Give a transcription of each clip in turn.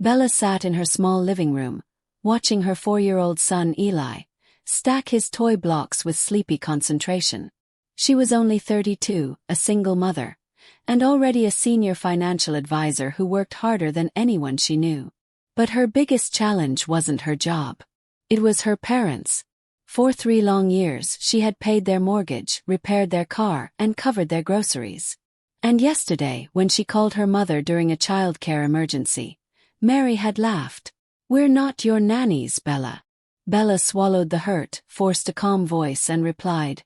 Bella sat in her small living room, watching her 4-year-old son Eli stack his toy blocks with sleepy concentration. She was only 32, a single mother, and already a senior financial advisor who worked harder than anyone she knew. But her biggest challenge wasn't her job. It was her parents. For 3 long years she had paid their mortgage, repaired their car, and covered their groceries. And yesterday, when she called her mother during a childcare emergency, Mary had laughed. "We're not your nannies, Bella." Bella swallowed the hurt, forced a calm voice and replied,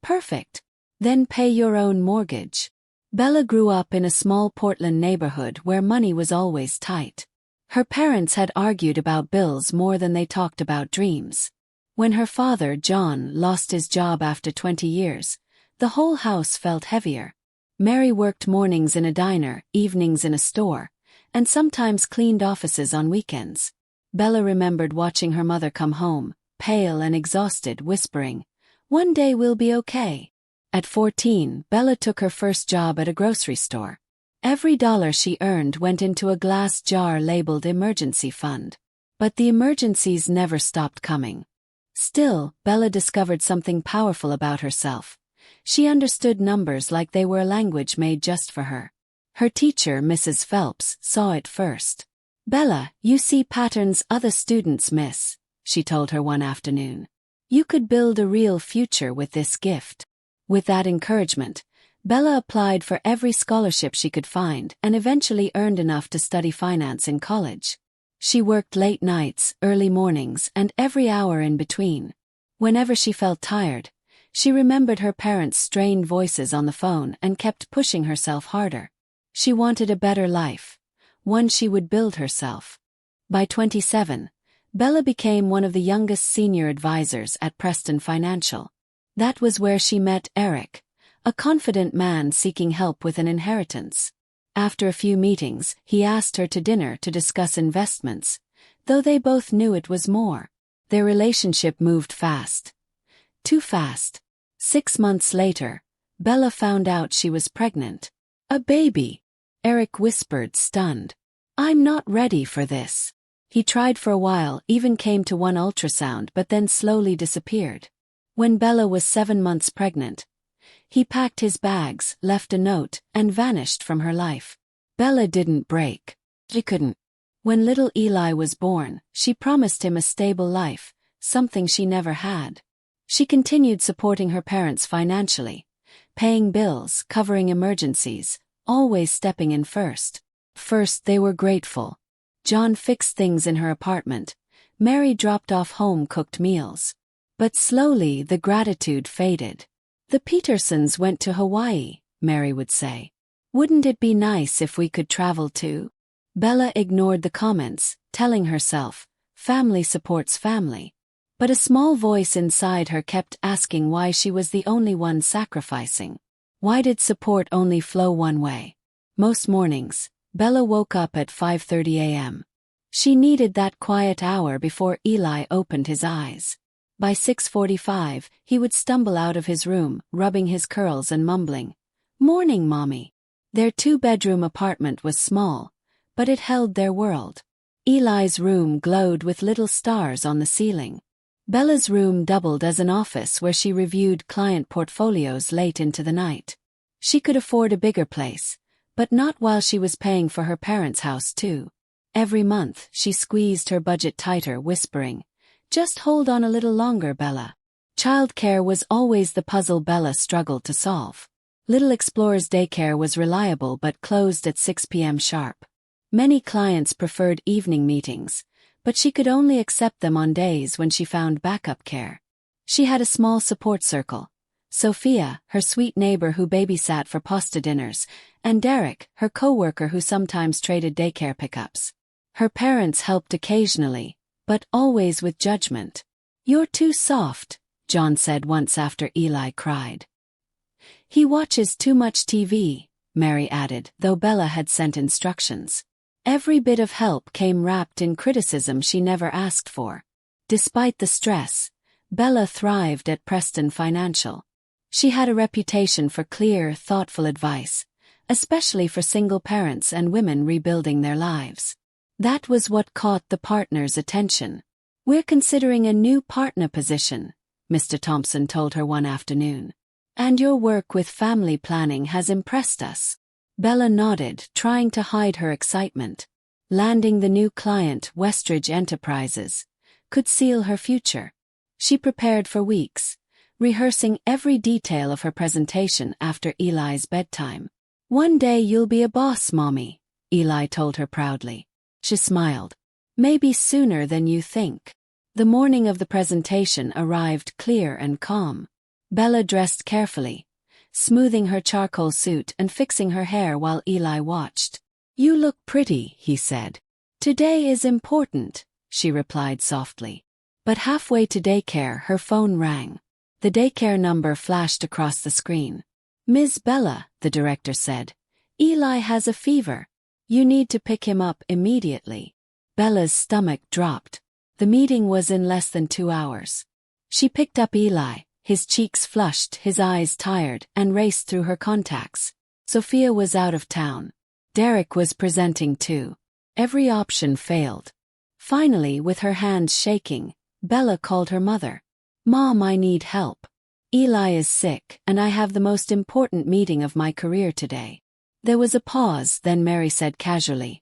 "Perfect. Then pay your own mortgage." Bella grew up in a small Portland neighborhood where money was always tight. Her parents had argued about bills more than they talked about dreams. When her father, John, lost his job after 20 years, the whole house felt heavier. Mary worked mornings in a diner, evenings in a store, and sometimes cleaned offices on weekends. Bella remembered watching her mother come home, pale and exhausted, whispering, "One day we'll be okay." At 14, Bella took her first job at a grocery store. Every dollar she earned went into a glass jar labeled emergency fund. But the emergencies never stopped coming. Still, Bella discovered something powerful about herself. She understood numbers like they were a language made just for her. Her teacher, Mrs. Phelps, saw it first. "Bella, you see patterns other students miss," she told her one afternoon. "You could build a real future with this gift." With that encouragement, Bella applied for every scholarship she could find and eventually earned enough to study finance in college. She worked late nights, early mornings, and every hour in between. Whenever she felt tired, she remembered her parents' strained voices on the phone and kept pushing herself harder. She wanted a better life, one she would build herself. By 27, Bella became one of the youngest senior advisors at Preston Financial. That was where she met Eric, a confident man seeking help with an inheritance. After a few meetings, he asked her to dinner to discuss investments, though they both knew it was more. Their relationship moved fast. Too fast. 6 months later, Bella found out she was pregnant. "A baby," Eric whispered, stunned. "I'm not ready for this." He tried for a while, even came to one ultrasound, but then slowly disappeared. When Bella was 7 months pregnant, he packed his bags, left a note, and vanished from her life. Bella didn't break. She couldn't. When little Eli was born, she promised him a stable life, something she never had. She continued supporting her parents financially, paying bills, covering emergencies, always stepping in first. First, they were grateful. John fixed things in her apartment. Mary dropped off home-cooked meals. But slowly the gratitude faded. "The Petersons went to Hawaii," Mary would say. "Wouldn't it be nice if we could travel too?" Bella ignored the comments, telling herself, family supports family. But a small voice inside her kept asking why she was the only one sacrificing. Why did support only flow one way? Most mornings, Bella woke up at 5:30 a.m. She needed that quiet hour before Eli opened his eyes. By 6:45, he would stumble out of his room, rubbing his curls and mumbling, "Morning, Mommy." Their 2-bedroom apartment was small, but it held their world. Eli's room glowed with little stars on the ceiling. Bella's room doubled as an office where she reviewed client portfolios late into the night. She could afford a bigger place, but not while she was paying for her parents' house too. Every month, she squeezed her budget tighter, whispering, "Just hold on a little longer, Bella." Childcare was always the puzzle Bella struggled to solve. Little Explorer's daycare was reliable but closed at 6 p.m. sharp. Many clients preferred evening meetings, but she could only accept them on days when she found backup care. She had a small support circle: Sophia, her sweet neighbor who babysat for pasta dinners, and Derek, her coworker who sometimes traded daycare pickups. Her parents helped occasionally, but always with judgment. "You're too soft," John said once after Eli cried. "He watches too much TV," Mary added, though Bella had sent instructions. Every bit of help came wrapped in criticism she never asked for. Despite the stress, Bella thrived at Preston Financial. She had a reputation for clear, thoughtful advice, especially for single parents and women rebuilding their lives. That was what caught the partner's attention. "We're considering a new partner position," Mr. Thompson told her one afternoon. "And your work with family planning has impressed us." Bella nodded, trying to hide her excitement. Landing the new client, Westridge Enterprises, could seal her future. She prepared for weeks, rehearsing every detail of her presentation after Eli's bedtime. "One day you'll be a boss, Mommy," Eli told her proudly. She smiled. "Maybe sooner than you think." The morning of the presentation arrived clear and calm. Bella dressed carefully, smoothing her charcoal suit and fixing her hair while Eli watched. "You look pretty," he said. "Today is important," she replied softly. But halfway to daycare, her phone rang. The daycare number flashed across the screen. "Ms. Bella," the director said, "Eli has a fever. You need to pick him up immediately." Bella's stomach dropped. The meeting was in less than 2 hours. She picked up Eli, his cheeks flushed, his eyes tired, and raced through her contacts. Sophia was out of town. Derek was presenting too. Every option failed. Finally, with her hands shaking, Bella called her mother. "Mom, I need help. Eli is sick, and I have the most important meeting of my career today." There was a pause, then Mary said casually,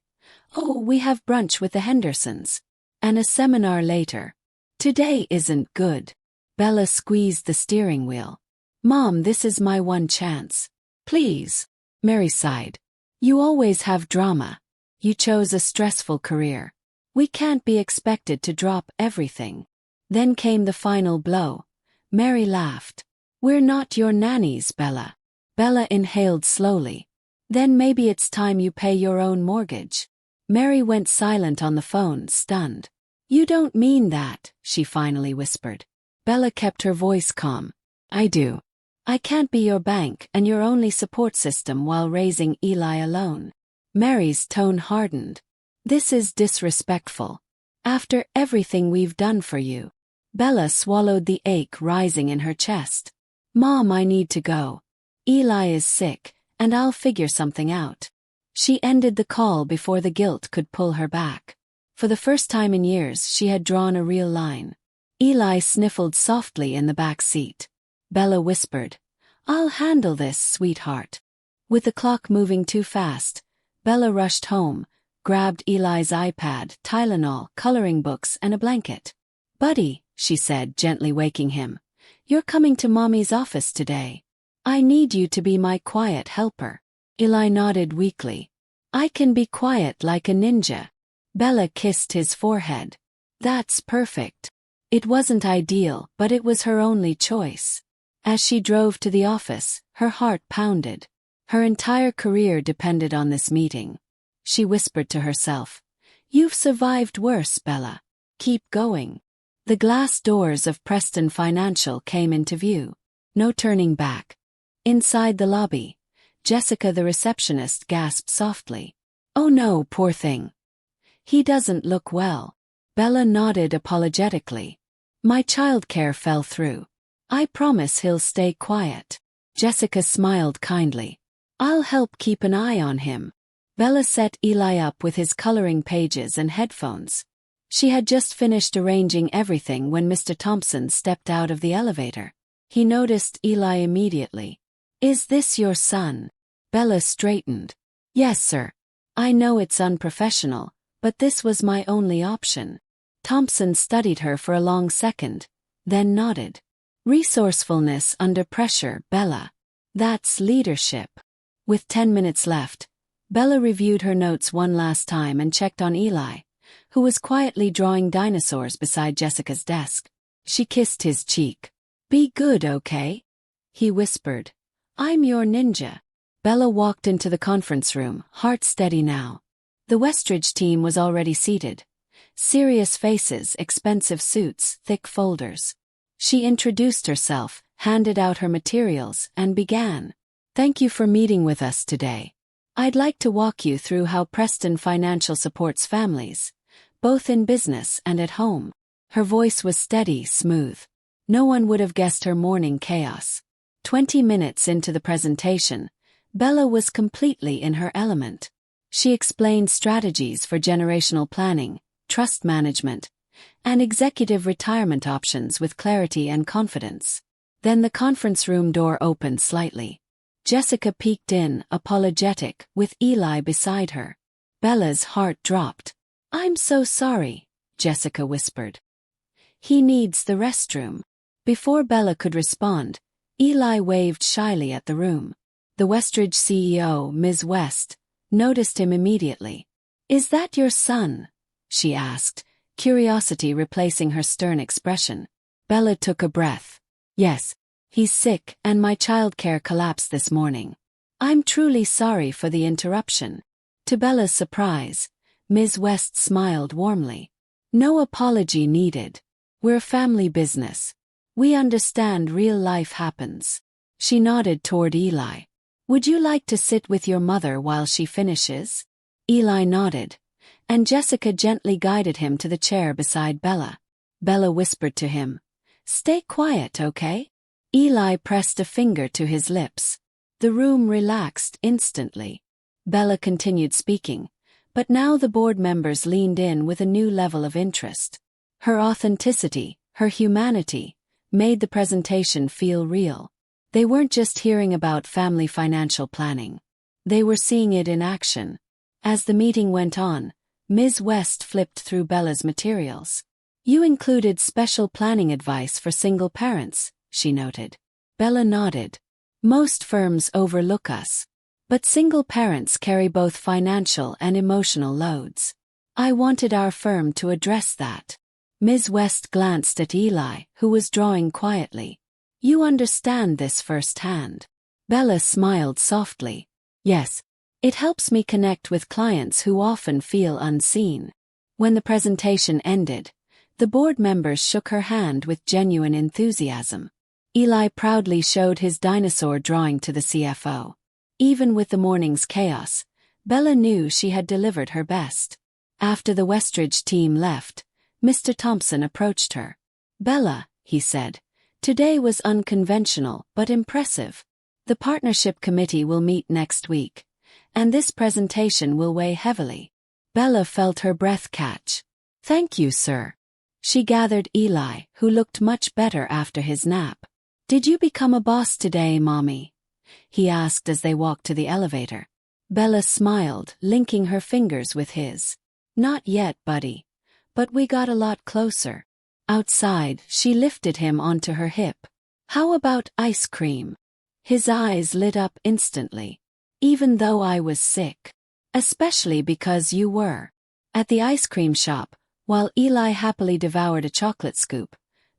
"Oh, we have brunch with the Hendersons. And a seminar later. Today isn't good." Bella squeezed the steering wheel. "Mom, this is my one chance. Please." Mary sighed. "You always have drama. You chose a stressful career. We can't be expected to drop everything." Then came the final blow. Mary laughed. "We're not your nannies, Bella." Bella inhaled slowly. "Then maybe it's time you pay your own mortgage." Mary went silent on the phone, stunned. "You don't mean that," she finally whispered. Bella kept her voice calm. "I do. I can't be your bank and your only support system while raising Eli alone." Mary's tone hardened. "This is disrespectful. After everything we've done for you." Bella swallowed the ache rising in her chest. "Mom, I need to go. Eli is sick, and I'll figure something out." She ended the call before the guilt could pull her back. For the first time in years, she had drawn a real line. Eli sniffled softly in the back seat. Bella whispered, "I'll handle this, sweetheart." With the clock moving too fast, Bella rushed home, grabbed Eli's iPad, Tylenol, coloring books, and a blanket. "Buddy," she said, gently waking him, "you're coming to Mommy's office today. I need you to be my quiet helper." Eli nodded weakly. "I can be quiet like a ninja." Bella kissed his forehead. "That's perfect." It wasn't ideal, but it was her only choice. As she drove to the office, her heart pounded. Her entire career depended on this meeting. She whispered to herself, "You've survived worse, Bella. Keep going." The glass doors of Preston Financial came into view. No turning back. Inside the lobby, Jessica the receptionist gasped softly. "Oh no, poor thing. He doesn't look well." Bella nodded apologetically. "My childcare fell through. I promise he'll stay quiet." Jessica smiled kindly. "I'll help keep an eye on him." Bella set Eli up with his coloring pages and headphones. She had just finished arranging everything when Mr. Thompson stepped out of the elevator. He noticed Eli immediately. "Is this your son?" Bella straightened. "Yes, sir. I know it's unprofessional, but this was my only option." Thompson studied her for a long second, then nodded. "Resourcefulness under pressure, Bella. That's leadership." With 10 minutes left, Bella reviewed her notes one last time and checked on Eli, who was quietly drawing dinosaurs beside Jessica's desk. She kissed his cheek. "Be good, okay?" he whispered. "I'm your ninja." Bella walked into the conference room, heart steady now. The Westridge team was already seated. Serious faces, expensive suits, thick folders. She introduced herself, handed out her materials, and began. "Thank you for meeting with us today. I'd like to walk you through how Preston Financial supports families, both in business and at home." Her voice was steady, smooth. No one would have guessed her morning chaos. 20 minutes into the presentation, Bella was completely in her element. She explained strategies for generational planning, trust management, and executive retirement options with clarity and confidence. Then the conference room door opened slightly. Jessica peeked in, apologetic, with Eli beside her. Bella's heart dropped. "I'm so sorry," Jessica whispered. "He needs the restroom." Before Bella could respond, Eli waved shyly at the room. The Westridge CEO, Ms. West, noticed him immediately. "Is that your son?" she asked, curiosity replacing her stern expression. Bella took a breath. "Yes, he's sick and my childcare collapsed this morning. I'm truly sorry for the interruption." To Bella's surprise, Ms. West smiled warmly. "No apology needed. We're a family business. We understand real life happens." She nodded toward Eli. "Would you like to sit with your mother while she finishes?" Eli nodded, and Jessica gently guided him to the chair beside Bella. Bella whispered to him, "Stay quiet, okay?" Eli pressed a finger to his lips. The room relaxed instantly. Bella continued speaking, but now the board members leaned in with a new level of interest. Her authenticity, her humanity, made the presentation feel real. They weren't just hearing about family financial planning. They were seeing it in action. As the meeting went on, Ms. West flipped through Bella's materials. "You included special planning advice for single parents," she noted. Bella nodded. "Most firms overlook us. But single parents carry both financial and emotional loads. I wanted our firm to address that." Ms. West glanced at Eli, who was drawing quietly. "You understand this firsthand." Bella smiled softly. "Yes, it helps me connect with clients who often feel unseen." When the presentation ended, the board members shook her hand with genuine enthusiasm. Eli proudly showed his dinosaur drawing to the CFO. Even with the morning's chaos, Bella knew she had delivered her best. After the Westridge team left, Mr. Thompson approached her. "Bella," he said, "today was unconventional but impressive. The partnership committee will meet next week, and this presentation will weigh heavily." Bella felt her breath catch. "Thank you, sir." She gathered Eli, who looked much better after his nap. "Did you become a boss today, Mommy?" he asked as they walked to the elevator. Bella smiled, linking her fingers with his. "Not yet, buddy. But we got a lot closer." Outside, she lifted him onto her hip. "How about ice cream?" His eyes lit up instantly. "Even though I was sick. Especially because you were." At the ice cream shop, while Eli happily devoured a chocolate scoop,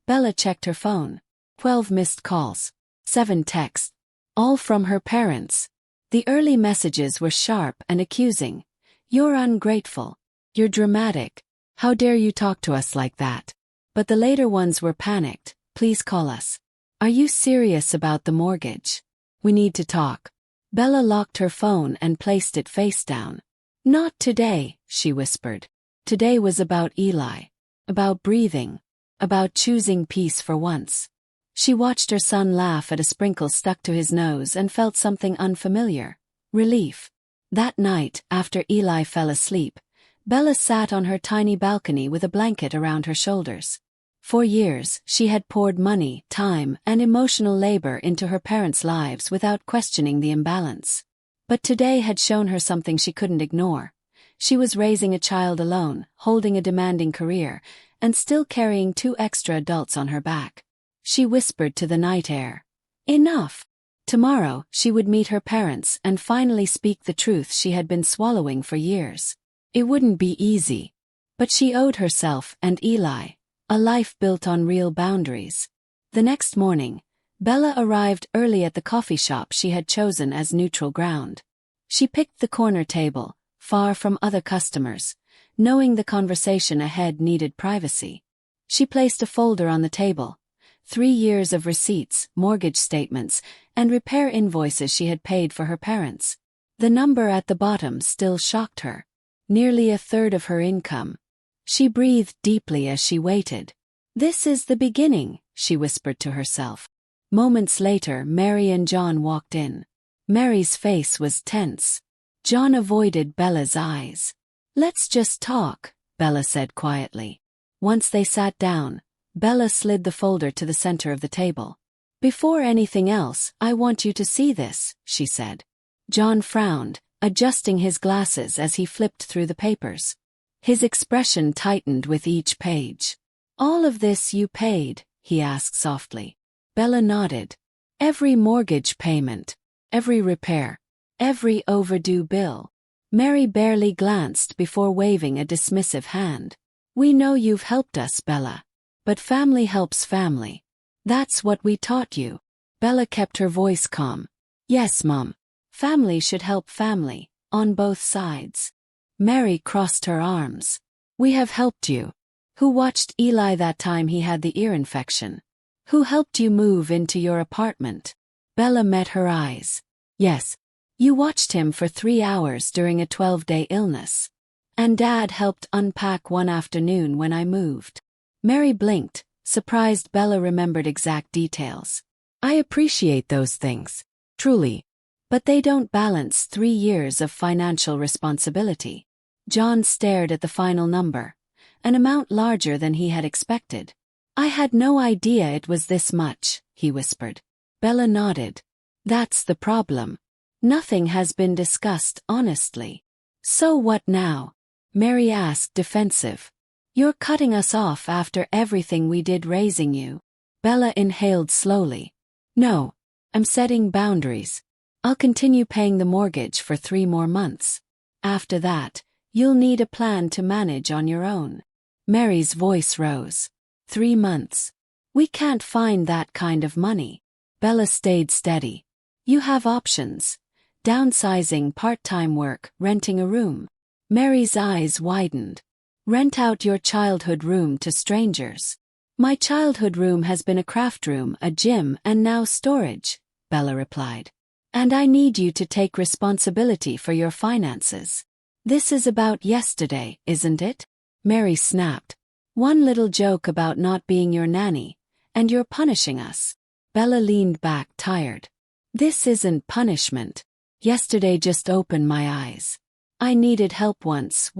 Bella checked her phone. 12 missed calls. 7 texts. All from her parents. The early messages were sharp and accusing. "You're ungrateful. You're dramatic. How dare you talk to us like that?" But the later ones were panicked. "Please call us. Are you serious about the mortgage? We need to talk." Bella locked her phone and placed it face down. "Not today," she whispered. Today was about Eli. About breathing. About choosing peace for once. She watched her son laugh at a sprinkle stuck to his nose and felt something unfamiliar. Relief. That night, after Eli fell asleep, Bella sat on her tiny balcony with a blanket around her shoulders. For years, she had poured money, time, and emotional labor into her parents' lives without questioning the imbalance. But today had shown her something she couldn't ignore. She was raising a child alone, holding a demanding career, and still carrying 2 extra adults on her back. She whispered to the night air. Enough. Tomorrow, she would meet her parents and finally speak the truth she had been swallowing for years. It wouldn't be easy. But she owed herself and Eli a life built on real boundaries. The next morning, Bella arrived early at the coffee shop she had chosen as neutral ground. She picked the corner table, far from other customers, knowing the conversation ahead needed privacy. She placed a folder on the table. 3 years of receipts, mortgage statements, and repair invoices she had paid for her parents. The number at the bottom still shocked her. Nearly a third of her income. She breathed deeply as she waited. "This is the beginning," she whispered to herself. Moments later, Mary and John walked in. Mary's face was tense. John avoided Bella's eyes. Let's just talk, Bella said quietly. Once they sat down, Bella slid the folder to the center of the table. Before anything else, I want you to see this, she said. John frowned, adjusting his glasses as he flipped through the papers. His expression tightened with each page. All of this you paid, he asked softly. Bella nodded. Every mortgage payment, every repair, every overdue bill. Mary barely glanced before waving a dismissive hand. We know you've helped us, Bella. But family helps family. That's what we taught you. Bella kept her voice calm. Yes, Mom. Family should help family, on both sides. Mary crossed her arms. We have helped you. Who watched Eli that time he had the ear infection? Who helped you move into your apartment? Bella met her eyes. Yes. You watched him for 3 hours during a 12-day illness. And Dad helped unpack one afternoon when I moved. Mary blinked, surprised Bella remembered exact details. I appreciate those things, truly. But they don't balance 3 years of financial responsibility. John stared at the final number, an amount larger than he had expected. I had no idea it was this much, he whispered. Bella nodded. That's the problem. Nothing has been discussed honestly. So what now? Mary asked, defensive. You're cutting us off after everything we did raising you. Bella inhaled slowly. No, I'm setting boundaries. I'll continue paying the mortgage for 3 more months. After that, you'll need a plan to manage on your own. Mary's voice rose. 3 months. We can't find that kind of money. Bella stayed steady. You have options. Downsizing, part-time work, renting a room. Mary's eyes widened. Rent out your childhood room to strangers. My childhood room has been a craft room, a gym, and now storage, Bella replied. And I need you to take responsibility for your finances. This is about yesterday, isn't it? Mary snapped. One little joke about not being your nanny, and you're punishing us. Bella leaned back, tired. This isn't punishment. Yesterday just opened my eyes. I needed help once,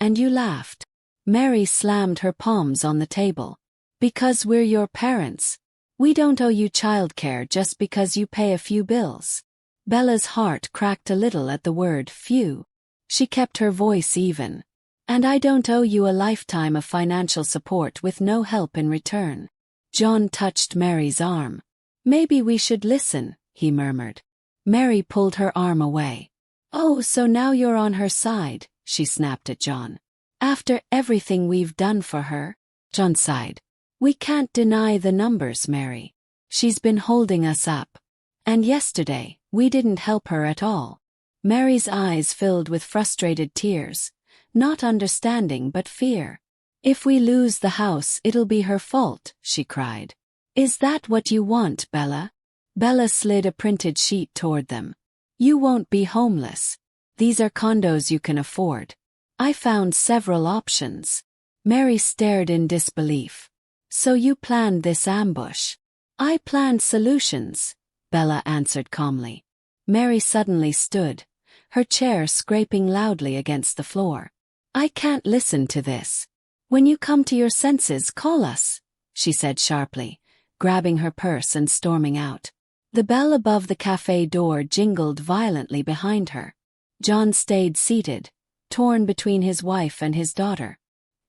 and you laughed. Mary slammed her palms on the table. Because we're your parents. We don't owe you childcare just because you pay a few bills. Bella's heart cracked a little at the word few. She kept her voice even. And I don't owe you a lifetime of financial support with no help in return. John touched Mary's arm. Maybe we should listen, he murmured. Mary pulled her arm away. Oh, so now you're on her side, she snapped at John. After everything we've done for her? John sighed. We can't deny the numbers, Mary. She's been holding us up. And yesterday, we didn't help her at all. Mary's eyes filled with frustrated tears, not understanding but fear. If we lose the house, it'll be her fault, she cried. Is that what you want, Bella? Bella slid a printed sheet toward them. You won't be homeless. These are condos you can afford. I found several options. Mary stared in disbelief. So you planned this ambush? I planned solutions, Bella answered calmly. Mary suddenly stood, her chair scraping loudly against the floor. I can't listen to this. When you come to your senses, call us, she said sharply, grabbing her purse and storming out. The bell above the cafe door jingled violently behind her. John stayed seated, torn between his wife and his daughter.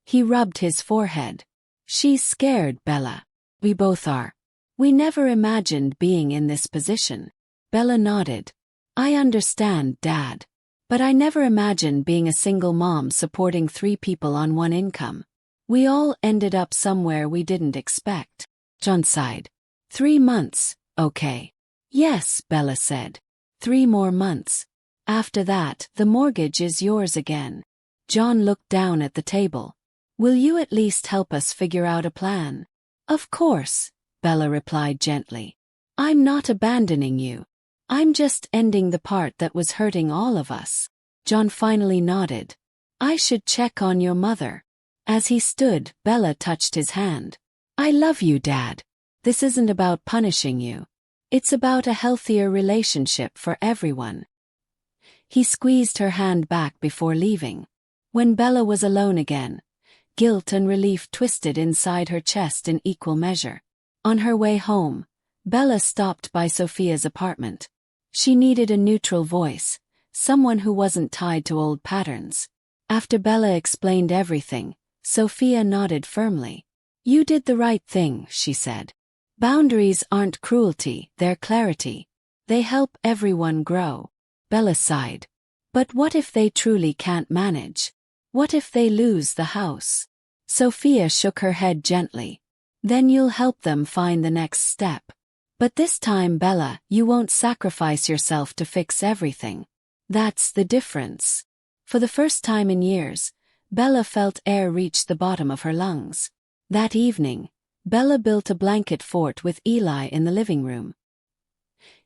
He rubbed his forehead. She's scared, Bella. We both are. We never imagined being in this position. Bella nodded. I understand, Dad. But I never imagined being a single mom supporting 3 people on 1 income. We all ended up somewhere we didn't expect. John sighed. 3 months, okay. Yes, Bella said. 3 more months. After that, the mortgage is yours again. John looked down at the table. Will you at least help us figure out a plan? Of course, Bella replied gently. I'm not abandoning you. I'm just ending the part that was hurting all of us. John finally nodded. I should check on your mother. As he stood, Bella touched his hand. I love you, Dad. This isn't about punishing you. It's about a healthier relationship for everyone. He squeezed her hand back before leaving. When Bella was alone again, guilt and relief twisted inside her chest in equal measure. On her way home, Bella stopped by Sophia's apartment. She needed a neutral voice, someone who wasn't tied to old patterns. After Bella explained everything, Sophia nodded firmly. "You did the right thing," she said. "Boundaries aren't cruelty, they're clarity. They help everyone grow." Bella sighed. "But what if they truly can't manage? What if they lose the house?" Sophia shook her head gently. "Then you'll help them find the next step. But this time, Bella, you won't sacrifice yourself to fix everything. That's the difference." For the first time in years, Bella felt air reach the bottom of her lungs. That evening, Bella built a blanket fort with Eli in the living room.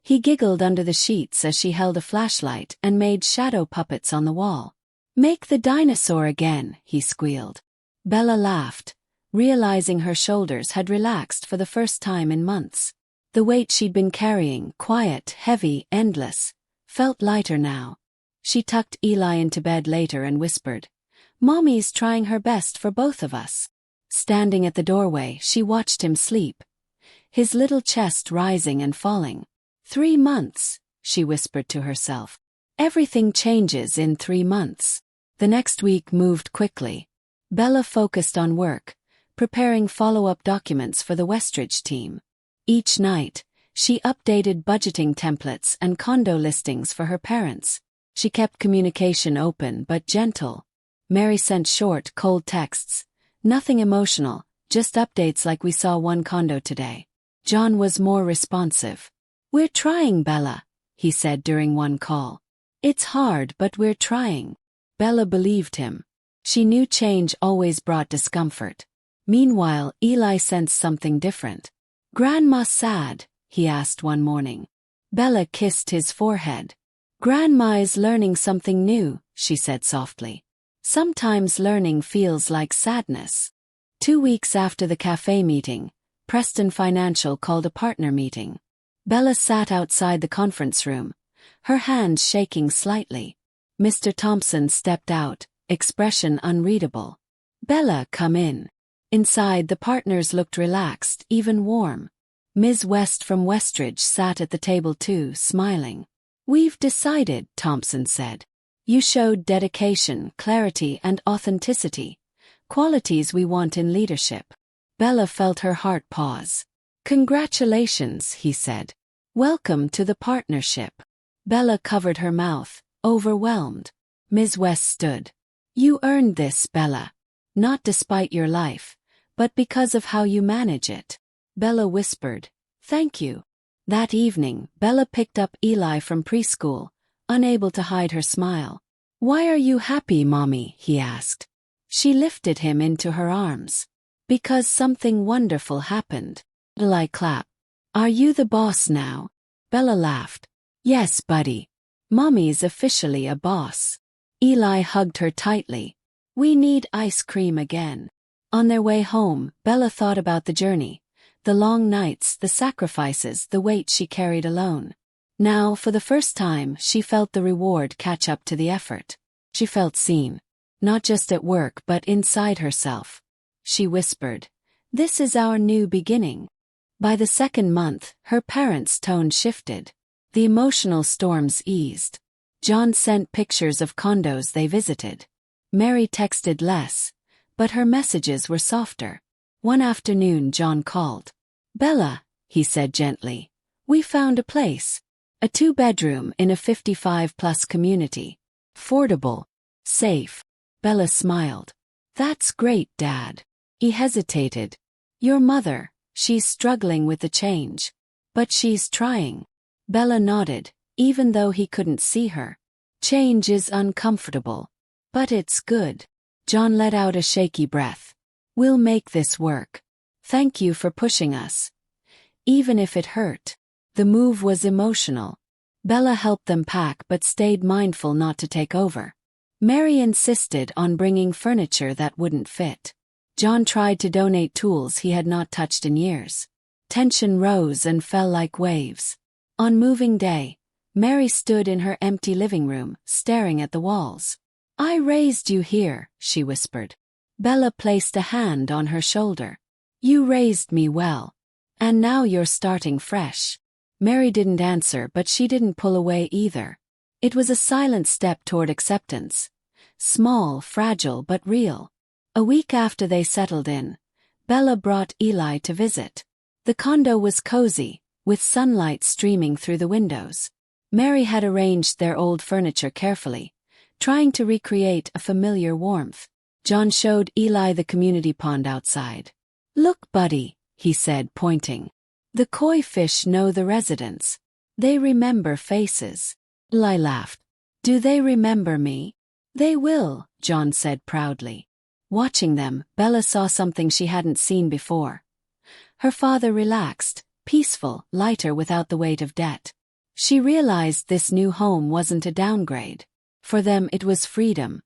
He giggled under the sheets as she held a flashlight and made shadow puppets on the wall. "Make the dinosaur again," he squealed. Bella laughed, realizing her shoulders had relaxed for the first time in months. The weight she'd been carrying, quiet, heavy, endless, felt lighter now. She tucked Eli into bed later and whispered, "Mommy's trying her best for both of us." Standing at the doorway, she watched him sleep, his little chest rising and falling. 3 months, she whispered to herself. Everything changes in 3 months. The next week moved quickly. Bella focused on work, preparing follow-up documents for the Westridge team. Each night, she updated budgeting templates and condo listings for her parents. She kept communication open but gentle. Mary sent short, cold texts. Nothing emotional, just updates like "we saw one condo today." John was more responsive. "We're trying, Bella," he said during one call. "It's hard, but we're trying." Bella believed him. She knew change always brought discomfort. Meanwhile, Eli sensed something different. "Grandma sad?" he asked one morning. Bella kissed his forehead. "Grandma is learning something new," she said softly. "Sometimes learning feels like sadness." 2 weeks after the cafe meeting, Preston Financial called a partner meeting. Bella sat outside the conference room, her hands shaking slightly. Mr. Thompson stepped out, expression unreadable. "Bella, come in." Inside, the partners looked relaxed, even warm. Ms. West from Westridge sat at the table too, smiling. "We've decided," Thompson said. "You showed dedication, clarity, and authenticity, qualities we want in leadership." Bella felt her heart pause. "Congratulations," he said. "Welcome to the partnership." Bella covered her mouth, overwhelmed. Ms. West stood. "You earned this, Bella. Not despite your life, but because of how you manage it." Bella whispered, "Thank you." That evening, Bella picked up Eli from preschool, unable to hide her smile. "Why are you happy, Mommy?" he asked. She lifted him into her arms. "Because something wonderful happened." Eli clapped. "Are you the boss now?" Bella laughed. "Yes, buddy. Mommy's officially a boss." Eli hugged her tightly. "We need ice cream again." On their way home, Bella thought about the journey, the long nights, the sacrifices, the weight she carried alone. Now, for the first time, she felt the reward catch up to the effort. She felt seen. Not just at work but inside herself. She whispered, "This is our new beginning." By the second month, her parents' tone shifted. The emotional storms eased. John sent pictures of condos they visited. Mary texted less, but her messages were softer. One afternoon John called. "Bella," he said gently, "we found a place. A 2-bedroom in a 55-plus community. Affordable. Safe." Bella smiled. "That's great, Dad." He hesitated. "Your mother, she's struggling with the change. But she's trying." Bella nodded, even though he couldn't see her. "Change is uncomfortable. But it's good." John let out a shaky breath. "We'll make this work. Thank you for pushing us. Even if it hurt." The move was emotional. Bella helped them pack but stayed mindful not to take over. Mary insisted on bringing furniture that wouldn't fit. John tried to donate tools he had not touched in years. Tension rose and fell like waves. On moving day, Mary stood in her empty living room, staring at the walls. "I raised you here," she whispered. Bella placed a hand on her shoulder. "You raised me well. And now you're starting fresh." Mary didn't answer, but she didn't pull away either. It was a silent step toward acceptance. Small, fragile, but real. A week after they settled in, Bella brought Eli to visit. The condo was cozy, with sunlight streaming through the windows. Mary had arranged their old furniture carefully, trying to recreate a familiar warmth. John showed Eli the community pond outside. "Look, buddy," he said, pointing. "The koi fish know the residents. They remember faces." Eli laughed. "Do they remember me?" "They will," John said proudly. Watching them, Bella saw something she hadn't seen before. Her father relaxed, peaceful, lighter without the weight of debt. She realized this new home wasn't a downgrade. For them it was freedom.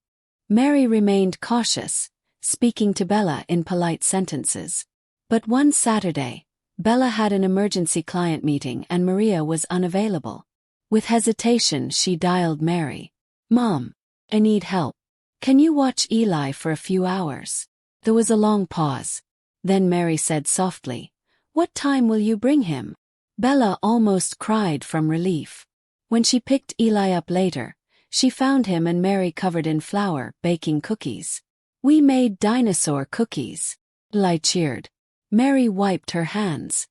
Mary remained cautious, speaking to Bella in polite sentences. But one Saturday, Bella had an emergency client meeting and Maria was unavailable. With hesitation, she dialed Mary. "Mom, I need help. Can you watch Eli for a few hours?" There was a long pause. Then Mary said softly, "What time will you bring him?" Bella almost cried from relief. When she picked Eli up later, she found him and Mary covered in flour, baking cookies. "We made dinosaur cookies," Eli cheered. Mary wiped her hands.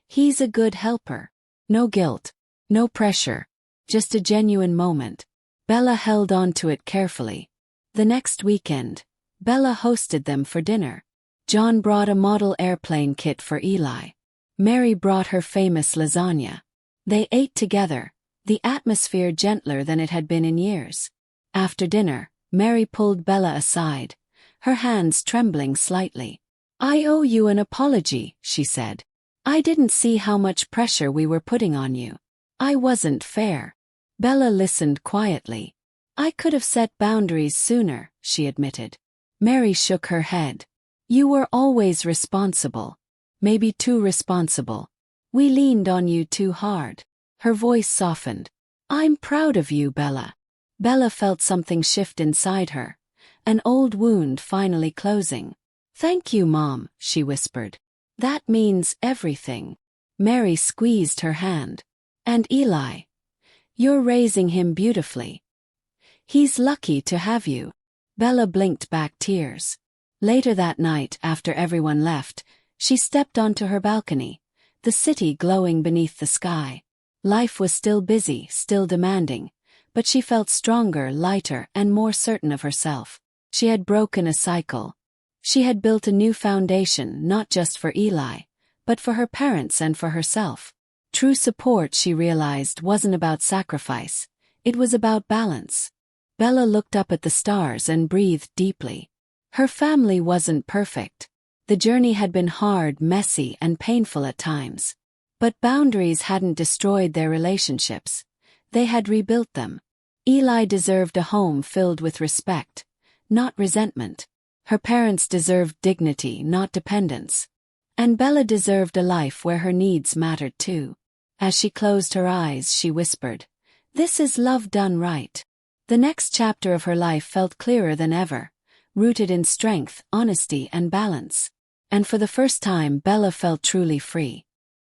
"He's a good helper." No guilt, no pressure, just a genuine moment. Bella held on to it carefully. The next weekend, Bella hosted them for dinner. John brought a model airplane kit for Eli. Mary brought her famous lasagna. They ate together, the atmosphere gentler than it had been in years. After dinner, Mary pulled Bella aside, her hands trembling slightly. "I owe you an apology," she said. "I didn't see how much pressure we were putting on you. I wasn't fair." Bella listened quietly. "I could have set boundaries sooner," she admitted. Mary shook her head. "You were always responsible. Maybe too responsible. We leaned on you too hard." Her voice softened. "I'm proud of you, Bella." Bella felt something shift inside her, an old wound finally closing. "Thank you, Mom," she whispered. "That means everything." Mary squeezed her hand. "And Eli? You're raising him beautifully. He's lucky to have you." Bella blinked back tears. Later that night, after everyone left, she stepped onto her balcony, the city glowing beneath the sky. Life was still busy, still demanding, but she felt stronger, lighter, and more certain of herself. She had broken a cycle. She had built a new foundation, not just for Eli, but for her parents and for herself. True support, she realized, wasn't about sacrifice. It was about balance. Bella looked up at the stars and breathed deeply. Her family wasn't perfect. The journey had been hard, messy, and painful at times. But boundaries hadn't destroyed their relationships. They had rebuilt them. Eli deserved a home filled with respect, not resentment. Her parents deserved dignity, not dependence. And Bella deserved a life where her needs mattered too. As she closed her eyes, she whispered, "This is love done right." The next chapter of her life felt clearer than ever, rooted in strength, honesty, and balance. And for the first time, Bella felt truly free.